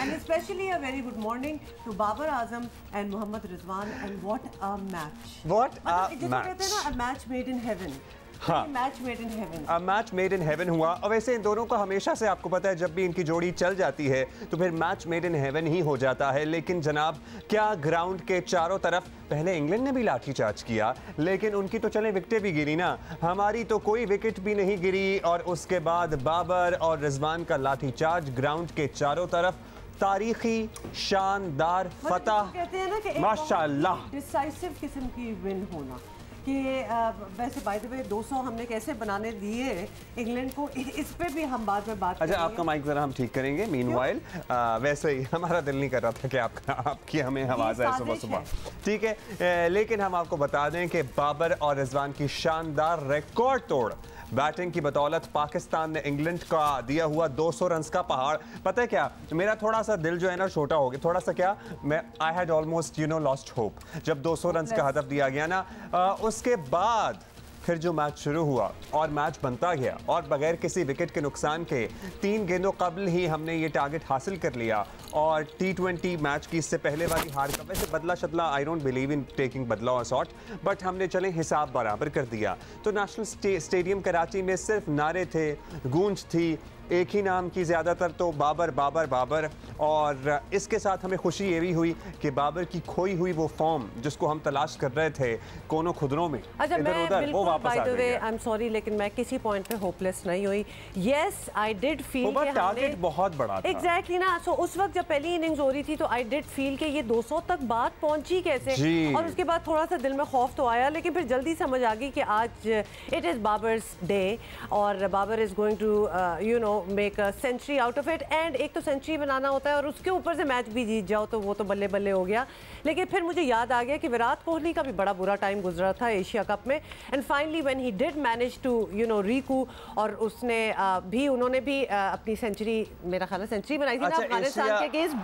And especially a very good morning to Babar Azam and Mohammad Rizwan. And what a match! What a मतलब match! कहते हैं ना, a match made in heaven. हाँ, match made in heaven. Match made in heaven हुआ। और वैसे इन दोनों को हमेशा से आपको पता है जब भी इनकी जोड़ी चल जाती है तो फिर match made in heaven he हो जाता है। लेकिन जनाब क्या ग्राउंड के चारों तरफ पहले इंग्लैंड ने भी लाठीचार्ज किया, लेकिन उनकी तो चले विकेटें भी गिरी ना, हमारी तो कोई विकेट भी नहीं गिरी। और उसके बाद बाबर और रिजवान का लाठीचार्ज ग्राउंड के चारों तरफ, तारीखी शानदार फतह, माशाल्लाह। डिसाइसिव किस्म की विन होना कि वैसे बाय द वे 200 हमने कैसे बनाने दिए इंग्लैंड को, इस पे भी हम बाद में बात करेंगे। अच्छा, आपका माइक जरा हम ठीक करेंगे। मीनवाइल वैसे ही हमारा दिल नहीं कर रहा था कि आपकी हमें आवाज़ आए सुबह सुबह, ठीक है। लेकिन हम आपको बता दें कि बाबर और रिजवान की शानदार रिकॉर्ड तोड़ बैटिंग की बदौलत पाकिस्तान ने इंग्लैंड का दिया हुआ 200 रन का पहाड़, पता है क्या, मेरा थोड़ा सा दिल जो है ना छोटा हो गया, थोड़ा सा क्या, मैं I had almost lost hope जब 200 रन का हदफ दिया गया ना। उसके बाद फिर जो मैच शुरू हुआ और मैच बनता गया और बगैर किसी विकेट के नुकसान के 3 गेंदों कबल ही हमने ये टारगेट हासिल कर लिया। और T20 मैच की इससे पहले वाली हार का वैसे बदला शदला, I don't believe in taking बदला और सॉर्ट, बट हमने चले हिसाब बराबर कर दिया। तो नेशनल स्टेडियम कराची में सिर्फ नारे थे, गूंज थी एक ही नाम की, ज़्यादातर तो बाबर बाबर बाबर। और इसके साथ हमें खुशी ये भी हुई कि बाबर की खोई हुई वो फॉर्म जिसको हम तलाश कर रहे थे कोनों खुदरों में, अच्छा, इधर उधर, वो वापस आ गई। आई एम सॉरी लेकिन मैं किसी पॉइंट पे होपलेस नहीं हुई। यस, आई डिड फील कि टारगेट बहुत बड़ा था। एग्जैक्टली ना, सो उस वक्त जब पहली इनिंग्स हो रही थी तो आई डिड फील कि ये 200 तक बात पहुंची कैसे, और उसके बाद थोड़ा सा दिल में खौफ तो आया, लेकिन फिर जल्दी समझ आ गई कि आज इट इज़ बाबर्स डे और Babar is going to make a century out of it. And एक तो सेंचुरी बनाना होता है और उसके ऊपर से मैच भी जीत जाओ तो वो तो बल्ले बल्ले हो गया। लेकिन फिर मुझे याद आ गया कि विराट कोहली का भी बड़ा बुरा टाइम गुजरा था एशिया कप में, and finally when he did manage to रीकू, और उसने उन्होंने भी अपनी सेंचुरी, मेरा ख्याल है सेंचुरी बनाई थी ना अफगानिस्तान के अगेंस्ट,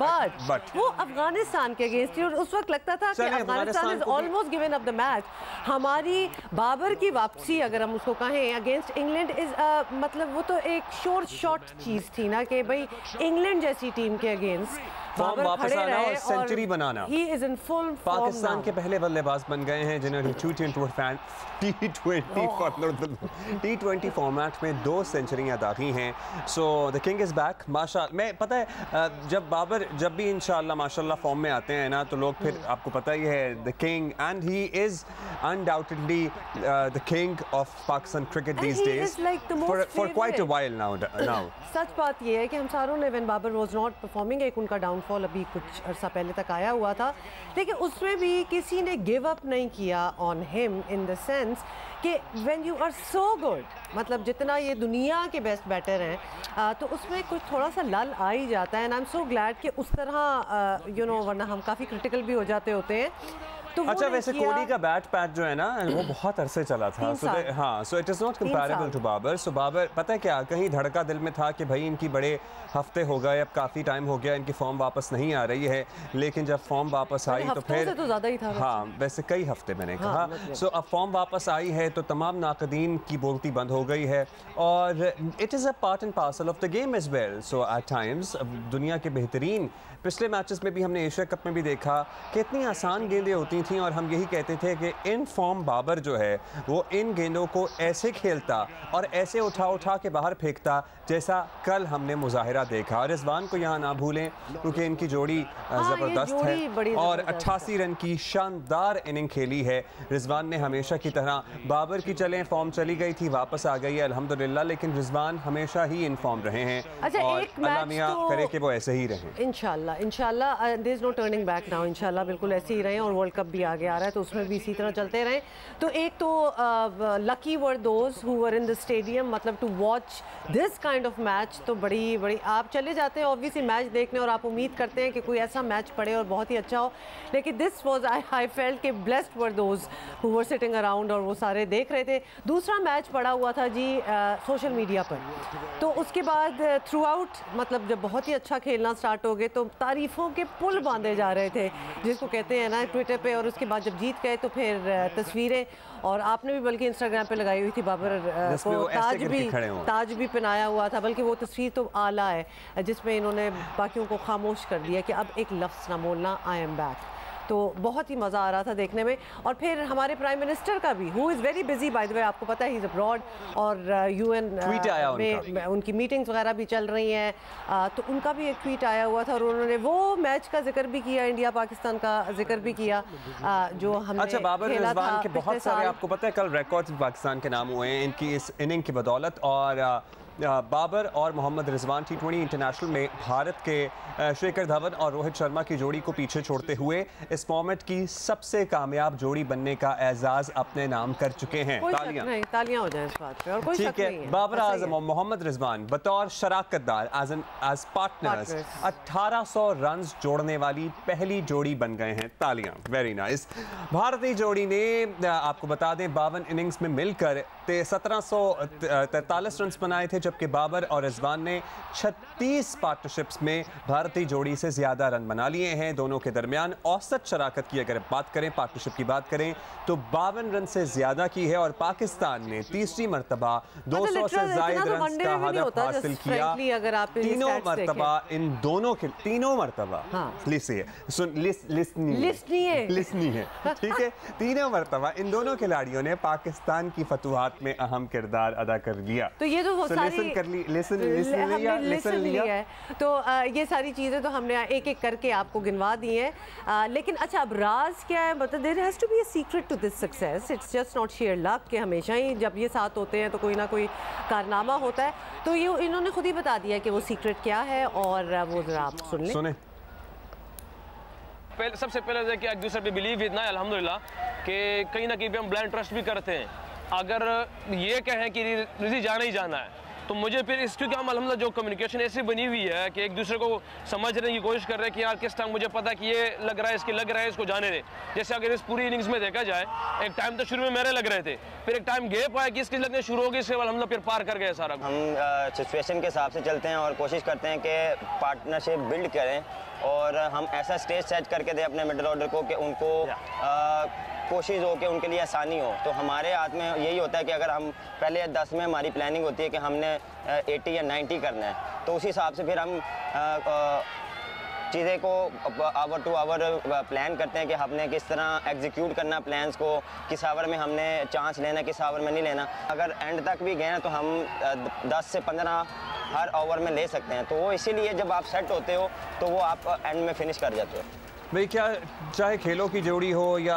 बट वो अफगानिस्तान के अगेंस्ट थी और उस वक्त लगता था कि Afghanistan is almost given up the match. हमारी बाबर की वापसी अगर हम उसको कहें अगेंस्ट इंग्लैंड इज मतलब वो तो एक शॉर्ट चीज थी ना कि भाई इंग्लैंड जैसी टीम के अगेंस्ट बाबर वापस आना और सेंचुरी बनाना। He is in full Pakistan के पहले बल्लेबाज बन गए हैं जिन्होंने T20 फॉर्मेट में 2 सेंचुरियां दागी हैं। So the king is back माशाल्लाह। मैं पता है जब बाबर जब भी इंशाल्लाह माशाल्लाह फॉर्म में आते हैं ना तो लोग फिर आपको पता ही है the king, and he is undoubtedly the king of Pakistan cricket these days for quite a while now. सच बात ये है कि हम सारों ने, when Babar was not performing, एक उनका डाउनफॉल अभी कुछ अर्सा पहले तक आया हुआ था, लेकिन उसमें भी किसी ने गिव अप नहीं किया on him in the sense कि when you are so good, मतलब जितना ये दुनिया के बेस्ट बैटर हैं तो उसमें कुछ थोड़ा सा लल आ ही जाता है। And I am so glad कि उस तरह वरना हम काफ़ी क्रिटिकल भी हो जाते होते हैं। तो अच्छा, वैसे कोहली का बैट पैच जो है ना वो बहुत अरसे चला था, so it is not comparable to Babar. So Babar पता है क्या, कहीं धड़का दिल में था कि भाई इनकी बड़े हफ्ते हो गए, अब काफ़ी टाइम हो गया इनकी फॉर्म वापस नहीं आ रही है, लेकिन जब फॉर्म वापस आई तो फिर तो ज़्यादा ही था, हाँ वैसे कई हफ्ते मैंने कहा। सो अब फॉर्म वापस आई है तो तमाम नाकदीन की बोलती बंद हो गई है और it is a part and parcel of the game as well. So at times दुनिया के बेहतरीन पिछले मैचेस में भी हमने एशिया कप में भी देखा कि इतनी आसान गेंदें होती थी और हम यही कहते थे कि इन फॉर्म बाबर जो है वो इन गेंदों को ऐसे खेलता और ऐसे उठा के बाहर फेंकता जैसा कल हमने मुजाहिरा देखा। रिजवान को यहाँ ना भूलें क्योंकि इनकी जोड़ी ज़बरदस्त है और 88 रन की शानदार इनिंग खेली है रिजवान ने। हमेशा की तरह बाबर की चलें फॉर्म चली गई थी, वापस आ गई है अल्हम्दुलिल्लाह, लेकिन रिजवान हमेशा ही इन फॉर्म रहे हैं और अल्लाह मियां करे कि वो ऐसे ही रहें इंशाल्लाह। There is no turning back now, इंशाल्लाह बिल्कुल ऐसे ही रहें और वर्ल्ड कप भी आगे आ रहा है तो उसमें भी इसी तरह चलते रहें। तो एक तो lucky were those who were in the stadium, मतलब to watch this kind of match. तो बड़ी आप चले जाते हैं ऑब्वियसली मैच देखने और आप उम्मीद करते हैं कि कोई ऐसा मैच पड़े और बहुत ही अच्छा हो, लेकिन दिस वाज आई फेल्ट कि blessed were those who were sitting around और वो सारे देख रहे थे। दूसरा मैच पड़ा हुआ था जी सोशल मीडिया पर, तो उसके बाद थ्रू आउट मतलब जब बहुत ही अच्छा खेलना स्टार्ट हो गए तो तारीफ़ों के पुल बांधे जा रहे थे जिसको कहते हैं ना ट्विटर पे और उसके बाद जब जीत गए तो फिर तस्वीरें, और आपने भी बल्कि इंस्टाग्राम पे लगाई हुई थी बाबर को ताज भी पहनाया हुआ था, बल्कि वो तस्वीर तो आला है जिसमें इन्होंने बाकियों को खामोश कर दिया कि अब एक लफ्ज़ ना बोलना, आई एम बैक। तो बहुत ही मज़ा आ रहा था देखने में। और फिर हमारे प्राइम मिनिस्टर का भी, who is very busy by the way, आपको पता है ही इज़ अब्रॉड, और UN में उनकी मीटिंग्स वगैरह भी चल रही हैं, तो उनका भी एक ट्वीट आया हुआ था और उन्होंने वो मैच का जिक्र भी किया, इंडिया पाकिस्तान का जिक्र भी किया जो हमने अच्छा, बाबर रिजवान के बहुत सारे, आपको पता है कल रिकॉर्ड्स पाकिस्तान के नाम हुए हैं इनकी इस इनिंग की बदौलत। और बाबर और मोहम्मद रिजवान T20 इंटरनेशनल में भारत के शिखर धवन और रोहित शर्मा की जोड़ी को पीछे छोड़ते हुए इस फॉर्मेट की सबसे कामयाब जोड़ी बनने का एजाज अपने नाम कर चुके हैं। तालियां हो जाएं इस बात पे, और कोई शक नहीं है। बाबर आजम और मोहम्मद रिजवान बतौर शराकतदार एज पार्टनर्स 1800 रन जोड़ने वाली पहली जोड़ी बन गए हैं। तालियां, वेरी नाइस। भारतीय जोड़ी ने आपको बता दें 52 इनिंग्स में मिलकर 1743 रन बनाए थे, जबकि बाबर और रिजवान ने 36 पार्टनरशिप्स में भारतीय जोड़ी से ज्यादा रन बना लिए हैं। दोनों के दरमियान औसत शराकत की अगर बात करें, पार्टनरशिप की बात करें, तो 52 रन से ज्यादा की है और पाकिस्तान ने तीसरी मरतबा 200 से ज्यादा रन का हदफ हासिल किया। तीनों मरतबा इन दोनों के तीनों मरतबा लिस्ट नहीं है, ठीक है, तीनों मरतबा इन दोनों खिलाड़ियों ने पाकिस्तान की फतुहात में अहम किरदार अदा कर दिया। तो ये तो लिसन लिया है। तो ये सारी चीज़ें तो हमने एक एक करके आपको गिनवा दी हैं। लेकिन अच्छा, अब राज क्या है? मतलब there has to be a secret to this success, it's just not sheer luck कि हमेशा ही जब ये साथ होते हैं तो कोई ना कोई कारनामा होता है। तो ये इन्होंने खुद ही बता दिया कि वो सीक्रेट क्या है, और वो जरा आप सुने। सबसे पहले कि एक दूसरे पे बिलीव इतना है अल्हम्दुलिल्लाह कि कहीं ना कहीं पे हम ब्लाइंड ट्रस्ट भी करते हैं। अगर ये कहें कि रिजी जाना ही जाना है तो मुझे फिर इस, क्योंकि हम अल्हम्दुलिल्लाह जो कम्युनिकेशन ऐसी बनी हुई है कि एक दूसरे को समझने की कोशिश कर रहे हैं कि यार किस टाइम मुझे पता है कि ये लग रहा है, इसके लग रहा है, इसको जाने दे। जैसे अगर इस पूरी इनिंग्स में देखा जाए, एक टाइम तो शुरू में मेरे लग रहे थे, फिर एक टाइम गैप आया कि इसकी लगने शुरू हो गई, इसके बाद अल्हम्दुलिल्लाह फिर पार कर गए सारा। हम सिचुएशन के हिसाब से चलते हैं और कोशिश करते हैं कि पार्टनरशिप बिल्ड करें और हम ऐसा स्टेज सेट करके दें अपने मिडिल ऑर्डर को कि उनको कोशिश हो कि उनके लिए आसानी हो। तो हमारे हाथ में यही होता है कि अगर हम पहले 10 में हमारी प्लानिंग होती है कि हमने 80 या 90 करना है, तो उस हिसाब से फिर हम चीज़ें को आवर टू आवर प्लान करते हैं कि हमने किस तरह एग्जीक्यूट करना प्लान्स को, किस आवर में हमने चांस लेना, किस आवर में नहीं लेना। अगर एंड तक भी गए तो हम 10 से 15 हर ओवर में ले सकते हैं। तो वो इसीलिए जब आप सेट होते हो तो वो आप एंड में फिनिश कर जाते हो। भाई क्या, चाहे खेलों की जोड़ी हो या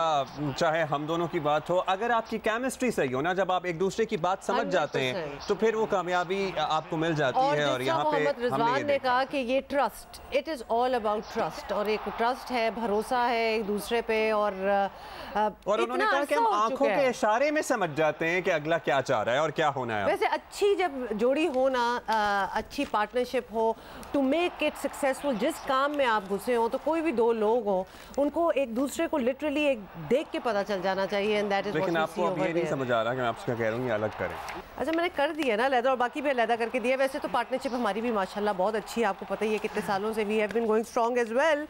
चाहे हम दोनों की बात हो, अगर आपकी केमिस्ट्री सही हो ना, जब आप एक दूसरे की बात समझ जाते हैं तो फिर वो कामयाबी आपको मिल जाती है। और यहाँ पे मोहम्मद रिजवान ने कहा कि ये trust, it is all about trust, और एक ट्रस्ट है, भरोसा है एक दूसरे पे। और उन्होंने कहा कि हम आंखों के इशारे में समझ जाते हैं कि अगला क्या चाह रहा है और क्या होना है। वैसे अच्छी जब जोड़ी हो ना, अच्छी पार्टनरशिप हो, टू मेक इट सक्सेसफुल, जिस काम में आप घुसे हो, तो कोई भी दो लोग हो, उनको एक दूसरे को लिटरली एक देख के पता चल जाना चाहिए। एंड दैट इज लेकिन आपको अब ये नहीं समझ आ रहा कि मैं आपसे क्या कह रहा हूँ, ये अलग करें। अच्छा, मैंने कर दिया ना लैदा, और बाकी भी अलग करके दिया। वैसे तो पार्टनरशिप हमारी भी माशाल्लाह बहुत अच्छी है, आपको पता ही है कितने सालों से we have been going strong as well.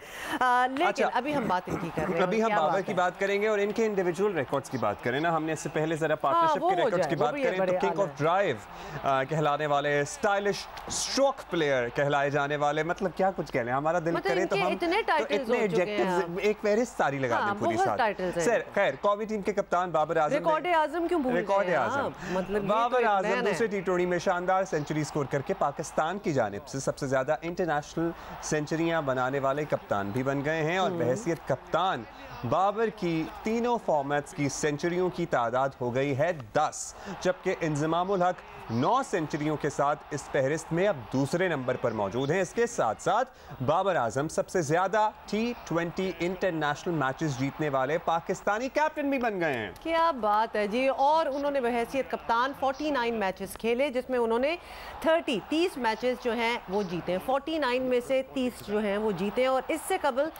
लेकिन अभी हम बात इनकी कर रहे हैं, अभी हम बाबर की बात करेंगे और इनके इंडिविजुअल रिकॉर्ड्स की बात करें ना। हमने इससे पहले जरा पार्टनरशिप के रिकॉर्ड्स की बात करें तो किंग ऑफ ड्राइव कहलाने वाले, स्टाइलिश स्ट्रोक प्लेयर कहलाए जाने वाले, मतलब क्या कुछ कह लें, हमारा दिल करे तो हम इतने एडजेक्टिव्स एक फहरिस्त सारी लगा दें पूरी साथ। सर खैर, कौमी टीम के कप्तान बाबर आजम, रिकॉर्ड आजम क्यों भूल गए? रिकॉर्ड आजम, मतलब बाबर आजम दूसरे T20 में शानदार सेंचुरी स्कोर करके पाकिस्तान की जानिब से सबसे ज्यादा इंटरनेशनल सेंचुरियां बनाने वाले कप्तान भी बन गए हैं। और बहैसियत कप्तान बाबर की तीनों फॉर्मेट्स की सेंचुरियों की तादाद हो गई है 10, जबकि इंजमामुल हक 9 सेंचुरियों के साथ इस फहरिस्त में अब दूसरे नंबर पर मौजूद हैं। इसके साथ साथ बाबर आजम सबसे ज्यादा T20 इंटरनेशनल मैचेस जीतने वाले पाकिस्तानी कैप्टन भी बन गए हैं। क्या बात है जी। और उन्होंने बहैसियत कप्तान 49 मैचेस खेले, जिसमें उन्होंने 30 मैचेस जो हैं वो जीते। 49 में से 30 जो हैं वो जीते। और इससे कबल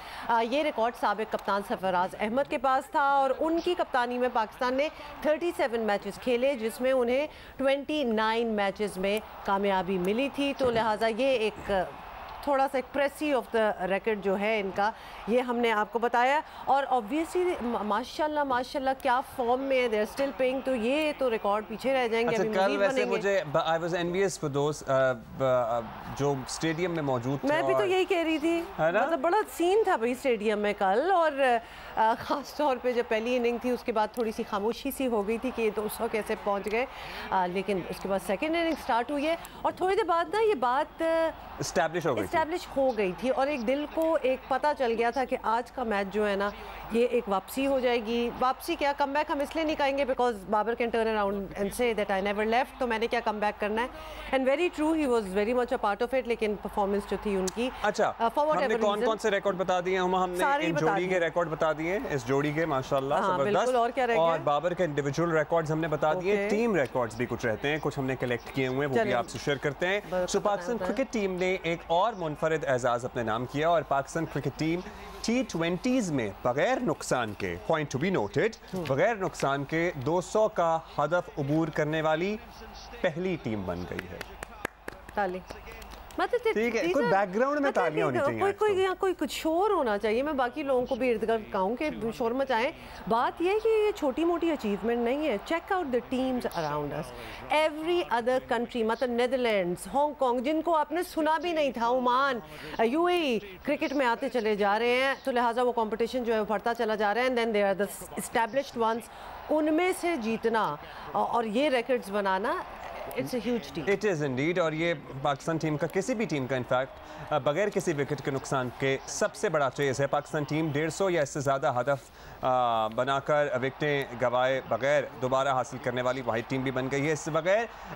ये रिकॉर्ड साबिक कप्तान सरफराज अहमद के पास था, और उनकी कप्तानी में पाकिस्तान ने 37 मैचेस खेले, जिसमें उन्हें 29 मैचेस में कामयाबी मिली थी। तो लिहाजा ये एक थोड़ा सा एक्सप्रेसिव ऑफ द रिकॉर्ड जो है इनका, ये हमने आपको बताया। और ऑब्वियसली माशाल्लाह माशाल्लाह क्या फॉर्म में है, दे आर स्टिल प्लेइंग, तो ये तो रिकॉर्ड पीछे रह जाएंगे। अच्छा, कल वैसे मुझे I was envious for those जो स्टेडियम में मौजूद थे। मैं भी तो यही कह रही थी, मतलब बड़ा सीन था भाई स्टेडियम में कल। और ख़ास तौर पे जब पहली इनिंग थी उसके बाद थोड़ी सी खामोशी सी हो गई थी कि ये 200 कैसे पहुंच गए, लेकिन उसके बाद सेकंड इनिंग स्टार्ट हुई है और थोड़ी देर बाद ना ये बात इस्टेब्लिश हो गई थी और एक दिल को एक पता चल गया था कि आज का मैच जो है ना ये एक वापसी हो जाएगी। वापसी क्या, कम बैक हम इसलिए नहीं कहेंगे because Babar can turn around and say that I never left, तो मैंने क्या कम बैक करना है। And very true, he was very much a part of it, लेकिन परफॉर्मेंस जो थी उनकी। अच्छा, हमने कौन कौन से रिकॉर्ड बता दिए, हमने इन जोड़ी के रिकॉर्ड बता दिए, इस जोड़ी के माशाल्लाह जबरदस्त। और क्या रह गया, और बाबर के इंडिविजुअल रिकॉर्ड्स हमने बता दिए, टीम रिकॉर्ड्स भी कुछ रहते हैं, कुछ हमने कलेक्ट किए हुए हैं, वो भी आपसे शेयर करते हैं। सो पाकिस्तान क्रिकेट टीम ने एक और मुनफरिद एजाज अपने नाम किया और पाकिस्तान क्रिकेट टीम T20s में बगैर नुकसान के, पॉइंट टू बी नोटेड, बगैर नुकसान के 200 का हदफ अबूर करने वाली पहली टीम बन गई है। ताली ठीक है, कोई बैकग्राउंड में तालियां होनी चाहिए, कोई कुछ शोर होना चाहिए। मैं बाकी लोगों को भी इर्द गिर्द कहूँ कि शोर मचाएं। बात यह है कि ये छोटी मोटी अचीवमेंट नहीं है। Check out the teams around us, every other country, मतलब नेदरलैंड्स, हांगकांग, जिनको आपने सुना भी नहीं था, ओमान, यूएई क्रिकेट में आते चले जा रहे हैं, तो लिहाजा वो कंपटीशन जो है वो बढ़ता चला जा रहा है। And then they are the established ones, उनमें से जीतना और ये रिकॉर्ड्स बनाना, it's a huge team. It is indeed. और ये पाकिस्तान टीम का, किसी भी टीम का इनफैक्ट बगैर किसी विकेट के नुकसान के सबसे बड़ा चेज़ है। पाकिस्तान टीम 150 या इससे ज़्यादा हदफ बनाकर विकेटें गवाए बगैर दोबारा हासिल करने वाली वाहिद टीम भी बन गई है।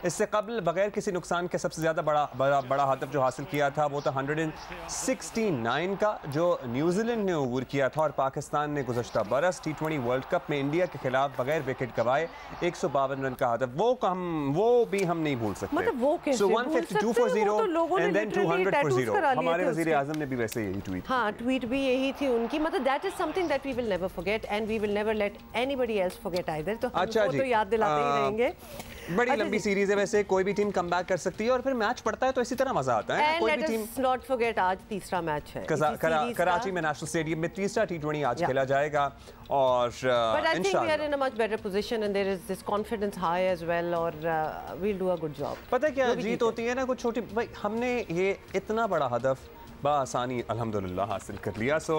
इससे कबल बगैर किसी नुकसान के सबसे ज़्यादा बड़ा हदफ जो हासिल किया था वो था 169 का, जो न्यूजीलैंड ने अबूर किया था। और पाकिस्तान ने गुज़श्ता बरस T20 वर्ल्ड कप में इंडिया के खिलाफ बगैर विकेट गवाए 152 रन का हदफ, वो भी हम नहीं भूल सकते। मतलब वो कैसे? So 152 for 0 and then 200 for 0। हमारे वज़ीर आज़म ने भी वैसे यही ट्वीट, हाँ ट्वीट भी यही थी उनकी। मतलब that is something that we will never forget and we will never let anybody else forget either. तो अच्छा जी, तो याद दिलाते ही रहेंगे। बड़ी लंबी सीरीज है वैसे, कोई भी टीम कमबैक कर सकती है और फिर मैच पड़ता है तो इसी तरह मजा आता है। कोई भी टीम नॉट फॉरगेट, आज तीसरा मैच है कराची में नेशनल स्टेडियम में, तीसरा T20 आज खेला जाएगा और इंशाल्लाह we are in a much better position and there is this confidence high as well और we will do a good job. पता है क्या जीत होती है ना, कुछ छोटी, भाई हमने ये इतना बड़ा हदफ बआसानी अल्हम्दुलिल्लाह हासिल कर लिया। सो